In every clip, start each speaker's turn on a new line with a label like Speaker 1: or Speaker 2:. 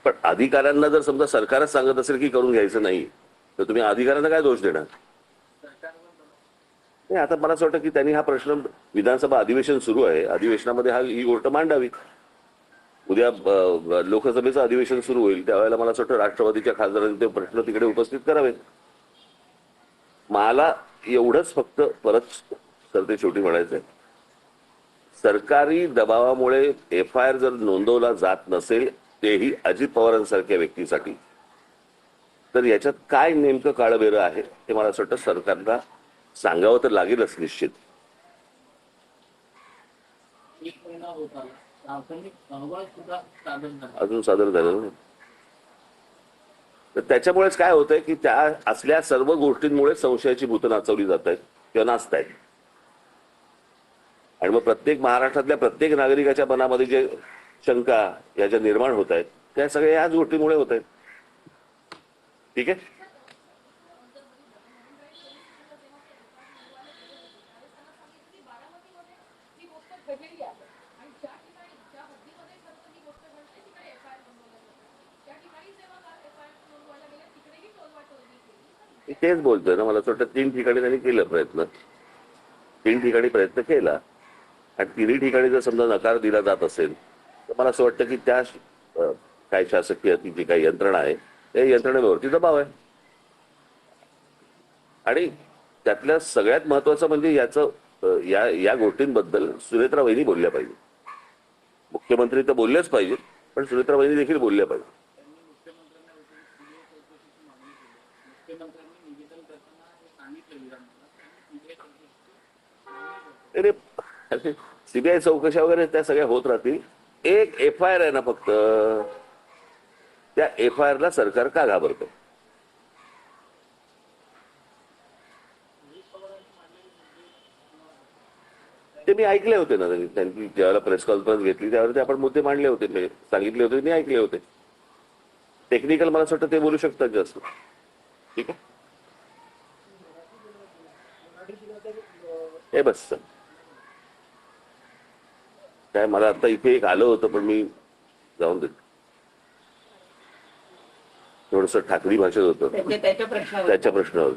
Speaker 1: पण अधिकाऱ्यांना जर समजा सरकारच सांगत असेल की करून घ्यायचं नाही, तर तुम्ही अधिकाऱ्यांना काय दोष देणार? नाही, आता मला असं वाटतं की त्यांनी हा प्रश्न, विधानसभा अधिवेशन सुरू आहे, अधिवेशनामध्ये ही गोष्ट मांडावी. उद्या लोकसभेचं अधिवेशन सुरू होईल त्यावेळेला मला असं वाटतं राष्ट्रवादीच्या खासदारांनी ते प्रश्न तिकडे उपस्थित करावेत. मला एवढंच फक्त परत सरते शेवटी म्हणायचंय, सरकारी दबावामुळे FIR जर नोंदवला जात नसेल, तेही अजित पवारांसारख्या व्यक्तीसाठी, तर याच्यात काय नेमकं काळबेरं आहे हे मला असं वाटतं सरकारला सांगावं तर लागेलच निश्चित. अजून सादर झालं नाही. तर त्याच्यामुळेच काय होतंय की त्या असल्या सर्व गोष्टींमुळे संशयाची भूतं नाचवली जात आहेत किंवा नाचत आहेत. आणि मग प्रत्येक महाराष्ट्रातल्या प्रत्येक नागरिकाच्या मनामध्ये जे शंका या ज्या निर्माण होत आहेत त्या सगळ्या याच गोष्टीमुळे होत आहेत. ठीक आहे. तेच बोलतोय ना, मला असं वाटतं 3 ठिकाणी त्यांनी केलं प्रयत्न, 3 ठिकाणी प्रयत्न केला आणि 3ही ठिकाणी जर समजा नकार दिला जात असेल तर मला असं वाटतं की त्या काय शासकीय ती जी काही यंत्रणा आहे त्या यंत्रणेवरती दबाव आहे. आणि त्यातल्या सगळ्यात महत्वाचं म्हणजे याचं या गोष्टींबद्दल सुनेत्रा वहिनी बोलल्या पाहिजे. मुख्यमंत्री तर बोललेच पाहिजे, पण सुनेत्रा वहिनी देखील बोलल्या पाहिजे. अरे CBI चौकशा वगैरे त्या सगळ्या होत राहतील. एक FIR आहे ना फक्त, त्या FIR ला सरकार का घाबरतं? ते मी ऐकले होते ना, त्यांनी ज्यावेळेला प्रेस कॉन्फरन्स घेतली त्यावेळेला ते आपण मुद्दे मांडले होते, मी सांगितले होते, मी ऐकले होते. टेक्निकल मला असं वाटतं ते बोलू शकतात जास्त. ठीक आहे. हे बस काय, मला आता इथे एक आलं होतं पण मी जाऊन देतो. थोडस ठाकरी भाषेत होतं त्याच्या प्रश्नावर.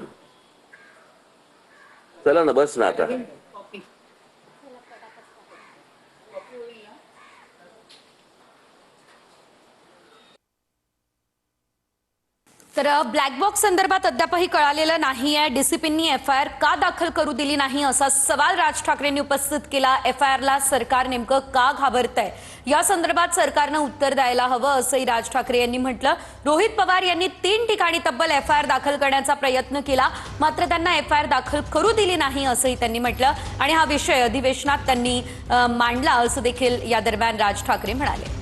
Speaker 1: चला ना, बस ना आता.
Speaker 2: तर ब्लॅक बॉक्स संदर्भात अद्यापही कळालेलं नाहीये. DCPंनी FIR का दाखल करू दिली नाही असा सवाल राज ठाकरेंनी उपस्थित केला. FIR ला सरकार नेमकं का घाबरतंय या संदर्भात सरकारनं उत्तर द्यायला हवं असंही राज ठाकरे यांनी म्हटलं. रोहित पवार यांनी 3 ठिकाणी तब्बल FIR दाखल करण्याचा प्रयत्न केला, मात्र त्यांना FIR दाखल करू दिली नाही असंही त्यांनी म्हटलं. आणि हा विषय अधिवेशनात त्यांनी मांडला असं देखील या दरम्यान राज ठाकरे म्हणाले.